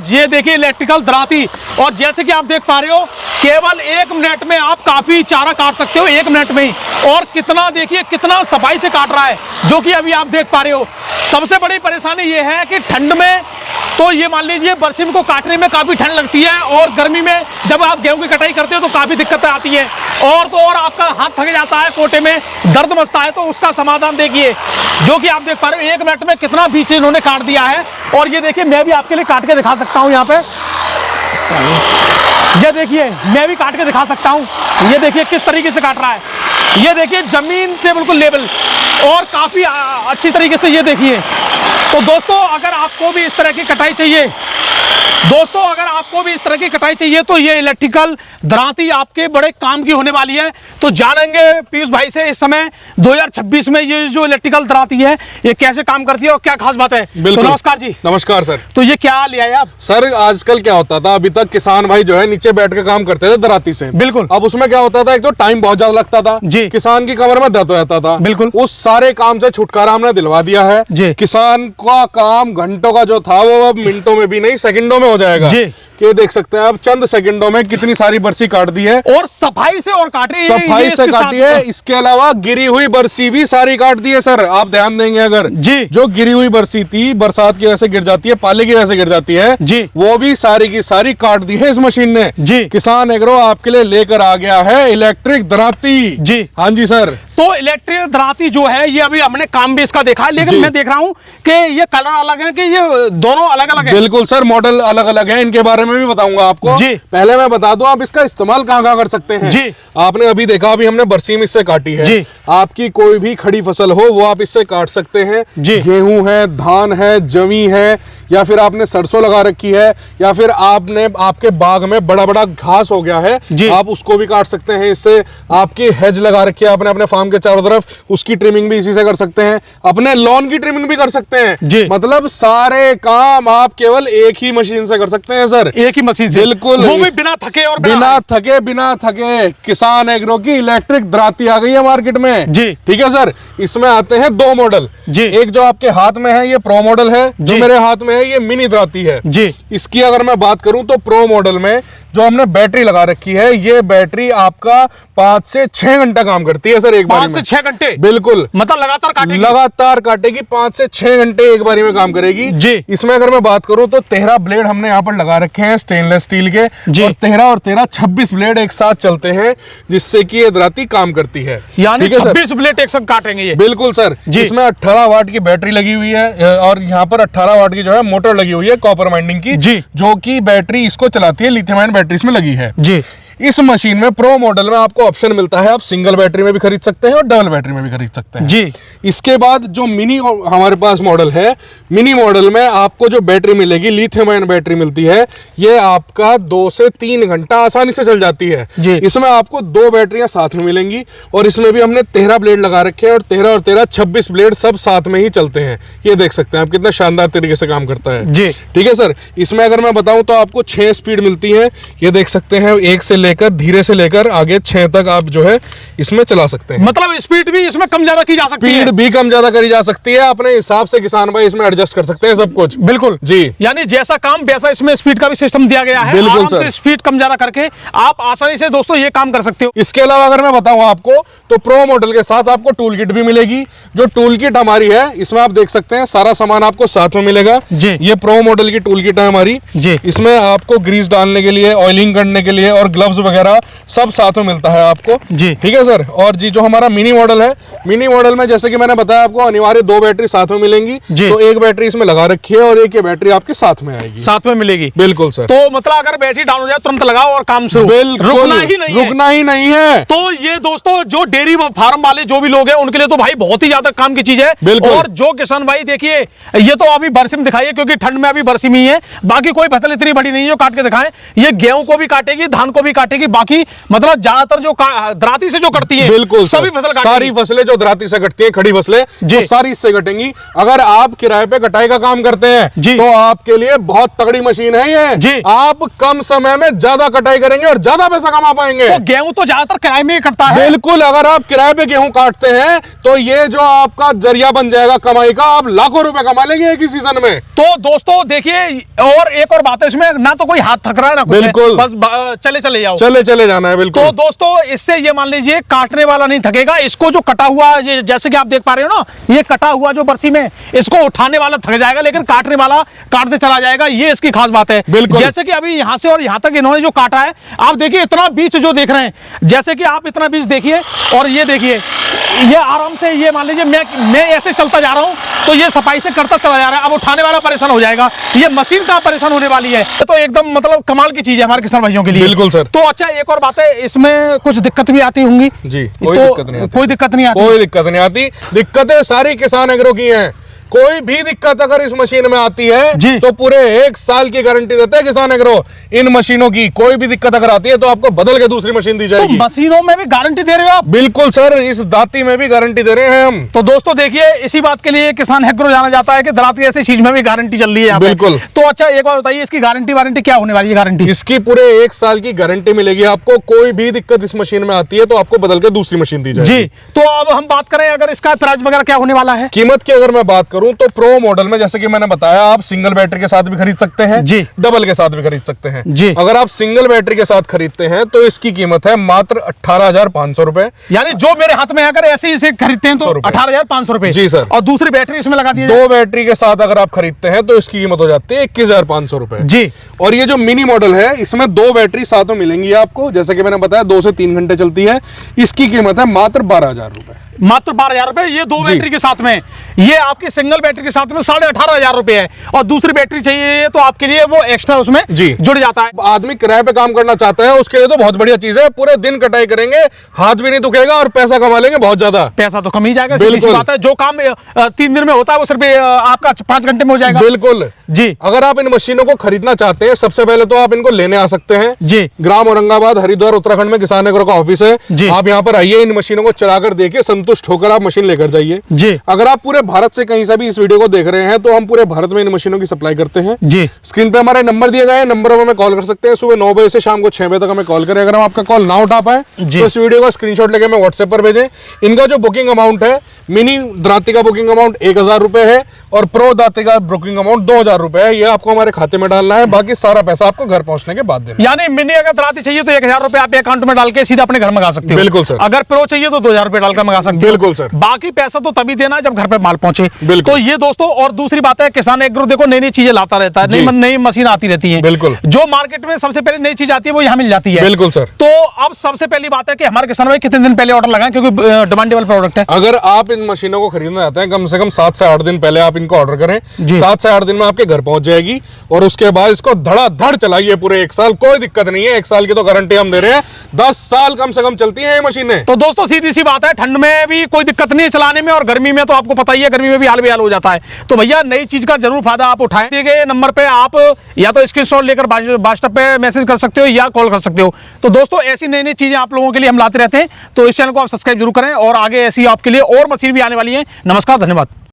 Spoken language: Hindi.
ये देखिए इलेक्ट्रिकल दराती, और जैसे कि आप देख पा रहे हो केवल 1 मिनट में आप काफी चारा काट सकते हो, 1 मिनट में ही। और कितना देखिए कितना सफाई से काट रहा है, जो कि अभी आप देख पा रहे हो। सबसे बड़ी परेशानी ये है कि ठंड में तो ये मान लीजिए बरसीम को काटने में काफी ठंड लगती है, और गर्मी में जब आप गेहूं की कटाई करते हो तो काफी दिक्कतें आती हैं, और तो और आपका हाथ थक जाता है, कोटे में दर्द मचता है। तो उसका समाधान देखिए, जो कि आप देख पा रहे हो 1 मिनट में कितना बीच इन्होंने काट दिया है। और ये देखिए मैं भी आपके लिए काट के दिखा सकता हूँ यहाँ पे, ये देखिए मैं भी काट के दिखा सकता हूँ। ये देखिए किस तरीके से काट रहा है, ये देखिए जमीन से बिल्कुल लेवल, और काफी अच्छी तरीके से। ये देखिए तो दोस्तों अगर आपको भी इस तरह की कटाई चाहिए, तो ये इलेक्ट्रिकल दराती आपके बड़े काम की होने वाली है। तो जानेंगे पीयूष भाई से इस समय 2026 में ये जो इलेक्ट्रिकल दराती है ये कैसे काम करती है और क्या खास बात है। तो नमस्कार जी। नमस्कार सर। तो ये क्या लिया है आप? सर आजकल क्या होता था, अभी तक किसान भाई जो है नीचे बैठ के काम करते थे दराती से। बिल्कुल। अब उसमें क्या होता था, एक तो टाइम बहुत ज्यादा लगता था जी, किसान की कमर में दर्द हो जाता था। बिल्कुल। उस सारे काम से छुटकारा हमने दिलवा दिया है जी। किसान का काम घंटों का जो था वो अब मिनटों में भी नहीं सेकंडों में हो जाएगा जी। ये देख सकते हैं आप चंद सेकंडों में कितनी सारी बरसी काट दी है, और सफाई से और काटी है, सफाई से काटी है। इसके अलावा गिरी हुई बरसी भी सारी काट दी है सर। आप ध्यान देंगे अगर जी, जो गिरी हुई बरसी थी बरसात की वजह से गिर जाती है, पाले की वजह से गिर जाती है जी, वो भी सारी की सारी काट दी है इस मशीन ने जी। किसान एग्रो आपके लिए लेकर आ गया है इलेक्ट्रिक दराती जी। हाँ जी सर। तो इलेक्ट्रिक दराती जो है ये अभी हमने काम भी इसका देखा है, लेकिन मैं देख रहा हूँ कि ये कलर अलग है, कि ये दोनों अलग अलग है। बिल्कुल सर, मॉडल अलग अलग है, इनके बारे में भी बताऊंगा आपको जी। पहले मैं बता दूं आप इसका इस्तेमाल कहाँ कहाँ कर सकते हैं जी। आपने अभी देखा, अभी हमने बरसीम इससे काटी है जी। आपकी कोई भी खड़ी फसल हो वो आप इससे काट सकते हैं जी। गेहूं है, धान है, जवी है, या फिर आपने सरसों लगा रखी है, या फिर आपने आपके बाग में बड़ा बड़ा घास हो गया है आप उसको भी काट सकते हैं इससे। आपकी हेज लगा रखी है आपने अपने फार्म के चारों तरफ, उसकी ट्रिमिंग भी इसी से कर सकते हैं। अपने लॉन की ट्रिमिंग भी कर सकते हैं। मतलब सारे काम आप केवल एक ही मशीन से कर सकते हैं सर, एक ही मशीन से। बिल्कुल, वो भी बिना थके और बिना थके किसान एग्रो की इलेक्ट्रिक दराती आ गई है मार्केट में जी। ठीक है सर। इसमें आते हैं 2 मॉडल जी। एक जो आपके हाथ में है ये प्रो मॉडल है, जो मेरे हाथ में है ये मिनी दराती है जी। इसकी अगर मैं बात करूं तो प्रो मॉडल में जो हमने बैटरी लगा रखी है, ये बैटरी आपका 5 से 6 घंटा काम करती है सर एक बार में। 5 से 6 घंटे? बिल्कुल, मतलब लगातार काटेगी 5 से 6 घंटे एक बारी में काम करेगी जी। इसमें अगर मैं बात करूं तो 13 ब्लेड हमने यहाँ पर लगा रखे हैं स्टेनलेस स्टील के जी। और 13 26 ब्लेड एक साथ चलते हैं, जिससे कि ये दराती काम करती है। यानी 26 ब्लेड एक साथ काटेंगे ये? बिल्कुल सर। इसमें 18 वाट की बैटरी लगी हुई है, और यहाँ पर 18 वाट की जो है मोटर लगी हुई है कॉपर वाइंडिंग की जी, जो कि बैटरी इसको चलाती है, लिथियम आयन बैटरी इसमें लगी है जी। इस मशीन में प्रो मॉडल में आपको ऑप्शन मिलता है, आप सिंगल बैटरी में भी खरीद सकते हैं और डबल बैटरी में भी खरीद सकते हैं जी। इसके बाद जो मिनी हमारे पास मॉडल है, मिनी मॉडल में आपको जो बैटरी मिलेगी लिथियम आयन बैटरी मिलती है, ये आपका 2 से 3 घंटा आसानी से चल जाती है जी। इसमें आपको 2 बैटरियां साथ में मिलेंगी, और इसमें भी हमने 13 ब्लेड लगा रखे हैं, और 13 26 ब्लेड सब साथ में ही चलते हैं। ये देख सकते हैं आप कितना शानदार तरीके से काम करता है जी। ठीक है सर। इसमें अगर मैं बताऊं तो आपको 6 स्पीड मिलती है। ये देख सकते हैं, 1 से लेकर धीरे से लेकर आगे 6 तक आप जो है इसमें चला सकते हैं। मतलब स्पीड भी इसमें कम ज्यादा की जा सकती है? स्पीड भी कम ज्यादा करी जा सकती है, अपने हिसाब से किसान भाई इसमें एडजस्ट कर सकते हैं सब कुछ। बिल्कुल जी। यानी जैसा काम वैसा इसमें स्पीड का भी सिस्टम दिया गया है। बिल्कुल सर। स्पीड कम ज्यादा करके आप आसानी से दोस्तों ये काम कर सकते हो। इसके अलावा अगर मैं बताऊं आपको तो प्रो मॉडल के साथ आपको टूल किट भी मिलेगी। जो टूल किट हमारी है इसमें आप देख सकते हैं सारा सामान आपको साथ में मिलेगा जी। ये प्रो मॉडल की टूल किट है हमारी जी। इसमें आपको ग्रीस डालने के लिए, ऑयलिंग करने के लिए और ग्लव्स वगैरह सब साथ में मिलता है आपको जी। ठीक है सर। और जी जो हमारा मिनी मॉडल है, मिनी मॉडल में जैसे कि मैंने बताया आपको अनिवार्य 2 बैटरी साथ में मिलेंगी जी। तो 1 बैटरी इसमें लगा रखी है और एक ये बैटरी आपके साथ में आएगी, साथ में मिलेगी। बिल्कुल सर। तो मतलब अगर बैटरी डाउन हो जाए तुरंत लगाओ और काम शुरू, रुकना ही नहीं है। तो ये दोस्तों जो डेयरी फार्म वाले जो भी लोग हैं उनके लिए तो भाई बहुत ही ज्यादा काम की चीज है। और जो किसान भाई देखिए, ये तो अभी बरसीम दिखाइए क्योंकि ठंड में अभी बरसीम ही है, बाकी कोई फसल इतनी बड़ी नहीं है जो काट के दिखाएं। ये गेहूं को भी काटेगी, धान को भी काटेगी, बाकी मतलब ज्यादातर जो दराती से जो कटती है, बिल्कुल सभी फसल सारी फसलें जो दराती से कटती है, खड़ी फसलें, तो सारी इससे कटेंगी। अगर आप किराए पे कटाई का काम करते हैं तो आपके लिए बहुत तगड़ी मशीन है ये। आप कम समय में ज्यादा कटाई करेंगे और ज्यादा पैसा कमा पाएंगे। तो गेहूं तो ज्यादातर किराए में ही कटता है। बिल्कुल, अगर आप किराए पे गेहूं काटते हैं तो ये जो आपका जरिया बन जाएगा कमाई का, आप लाखों रुपए कमा लेंगे एक ही सीजन में। तो दोस्तों देखिए, और एक और बात है इसमें, ना तो कोई हाथ थक रहा है ना कुछ, बिल्कुल, बस चले जाओ, चले जाना है। बिल्कुल। तो दोस्तों इससे ये मान लीजिए काटने वाला नहीं थकेगा, इसको जो कटा हुआ जैसे कि आप देख पा रहे हो ना, ये कटा हुआ जो बरसी में, इसको उठाने वाला थक जाएगा, लेकिन काटने वाला काटते चला जाएगा। ये इसकी खास बात है। जैसे कि अभी यहां से और यहां तक इन्होंने जो काटा है, आप देखिए इतना बीच जो देख रहे हैं, जैसे कि आप इतना बीच देखिए और ये देखिए, ये आराम से, ये मान लीजिए मैं ऐसे चलता जा रहा हूं तो ये सफाई से करता चला जा रहा है। अब उठाने वाला परेशान हो जाएगा, ये मशीन का परेशान होने वाली है। तो एकदम मतलब कमाल की चीज है हमारे किसान भाइयों के लिए। बिल्कुल सर। तो अच्छा, एक और बात है, इसमें कुछ दिक्कत भी आती होंगी जी? कोई दिक्कत नहीं आती। कोई दिक्कत नहीं आती। कोई दिक्कत नहीं आती। दिक्कतें सारी किसान एग्रो की हैं। कोई भी दिक्कत अगर इस मशीन में आती है तो पूरे 1 साल की गारंटी देते हैं किसान एग्रो इन मशीनों की। कोई भी दिक्कत अगर आती है तो आपको बदल के दूसरी मशीन दी जाएगी। तो मशीनों में भी गारंटी दे रहे हो आप? बिल्कुल सर, इस दाती में भी गारंटी दे रहे हैं हम। तो दोस्तों देखिए, इसी बात के लिए किसान एग्रो जाना जाता है कि दराती ऐसी चीज में भी गारंटी चल रही है। बिल्कुल। तो अच्छा, एक बार बताइए, इसकी गारंटी क्या होने वाली है? गारंटी इसकी पूरे 1 साल की गारंटी मिलेगी आपको। कोई भी दिक्कत इस मशीन में आती है तो आपको बदल के दूसरी मशीन दी जाएगी। जी। तो अब हम बात करें, अगर इसका प्राइस वगैरह क्या होने वाला है? कीमत की अगर मैं बात करूं तो प्रो मॉडल में, जैसे कि मैंने बताया, आप सिंगल बैटरी के साथ भी खरीद सकते हैं जी, डबल के साथ भी खरीद सकते हैं जी। अगर आप सिंगल बैटरी के साथ खरीदते हैं तो इसकी कीमत है मात्र 18,500 रुपए। यानी जो मेरे हाथ में अगर ऐसे इसे खरीदते हैं तो 18,500 रुपए जी सर। और दूसरी बैटरी इसमें लगा दी, 2 बैटरी के साथ अगर आप खरीदते हैं तो इसकी कीमत हो जाती है 21,500 रुपए जी। और ये जो मिनी मॉडल है, इसमें 2 बैटरी साथ में मिलेंगी आपको, जैसे कि मैंने बताया 2 से 3 घंटे चलती है। इसकी कीमत है मात्र 12,000 रुपए। मात्र 12,000 रुपए, ये 2 बैटरी के साथ में। ये आपकी सिंगल बैटरी के साथ में 18,500 रुपए है। और दूसरी बैटरी चाहिए तो आपके लिए वो एक्स्ट्रा उसमें जुड़ जाता है। आदमी किराए पे काम करना चाहता है, उसके लिए तो बहुत बढ़िया चीज है। पूरे दिन कटाई करेंगे, हाथ भी नहीं दुखेगा और पैसा कमा लेंगे बहुत ज्यादा। पैसा तो कम ही जाएगा, सीधी बात है। जो काम 3 दिन में होता है वो सिर्फ आपका 5 घंटे में हो जाएगा। बिल्कुल जी। अगर आप इन मशीनों को खरीदना चाहते हैं, सबसे पहले तो आप इनको लेने आ सकते हैं जी। ग्राम औरंगाबाद, हरिद्वार, उत्तराखंड में किसान एग्रो का ऑफिस है। आप यहाँ पर आइए, इन मशीनों को चलाकर देखिए, संतुष्ट होकर आप मशीन लेकर जाइए जी। अगर आप पूरे भारत से कहीं से भी इस वीडियो को देख रहे हैं तो हम पूरे भारत में इन मशीनों की सप्लाई करते हैं जी। स्क्रीन पे हमारे नंबर दिए गए हैं, नंबर पर हमें कॉल कर सकते हैं। सुबह 9 बजे से शाम को 6 बजे तक हमें कॉल करें। अगर हम आपका कॉल ना उठा पाए तो इस वीडियो का स्क्रीनशॉट लेके हमें व्हाट्सएप पर भेजें। इनका जो बुकिंग अमाउंट है, मिनी दराती का बुकिंग अमाउंट 1,000 रुपए है और प्रो दाती का बुकिंग अमाउंट 2,000 रुपए है। ये आपको हमारे खाते में डालना है, बाकी सारा पैसा आपको घर पहुंचने के बाद देना। यानी मिनी अगर दराती चाहिए तो 1,000 रुपए आप अकाउंट में डाल के सीधा अपने घर मंगा सकते हो। बिल्कुल सर। अगर प्रो चाहिए तो 2,000 रुपए डालकर मंगा सकते हो। बिल्कुल सर। बाकी पैसा तो तभी देना है जब घर पे माल पहुंचे। तो ये दोस्तों, और दूसरी बात है, किसान एग्रो देखो नई नई चीजें लाता रहता है, नई मशीन आती रहती है। बिल्कुल। जो मार्केट में सबसे पहले नई चीज आती है वो यहाँ मिल जाती है। बिल्कुल सर। तो अब सबसे पहली बात है कि हमारे किसान भाई कितने दिन पहले ऑर्डर लगाएं, क्योंकि डिमांडेबल प्रोडक्ट है। अगर आप इन मशीनों को खरीदना चाहते हैं, कम से कम 7 से 8 दिन पहले आप इनको ऑर्डर करें। 7 से 8 दिन में आपके घर पहुंच जाएगी और उसके बाद इसको धड़ाधड़ चलाइए पूरे 1 साल, कोई दिक्कत नहीं है। 1 साल की तो गारंटी हम दे रहे हैं, 10 साल कम से कम चलती है ये मशीनें। तो दोस्तों सीधी सी बात है, ठंड में भी कोई दिक्कत नहीं है चलाने में, और गर्मी में तो आपको पता ही है, गर्मी में भी हाल बेहाल हो जाता है। तो भैया नई चीज का जरूर फायदा आप उठाएं। दिए गए नंबर पे आप या तो स्क्रीनशॉट लेकर व्हाट्सएप पे मैसेज कर सकते हो या कॉल कर सकते हो। तो दोस्तों ऐसी नई नई चीजें आप लोगों के लिए हम लाते रहते हैं, तो इस चैनल को आप सब्सक्राइब जरूर करें और आगे ऐसी आपके लिए और मशीन भी आने वाली है। नमस्कार, धन्यवाद।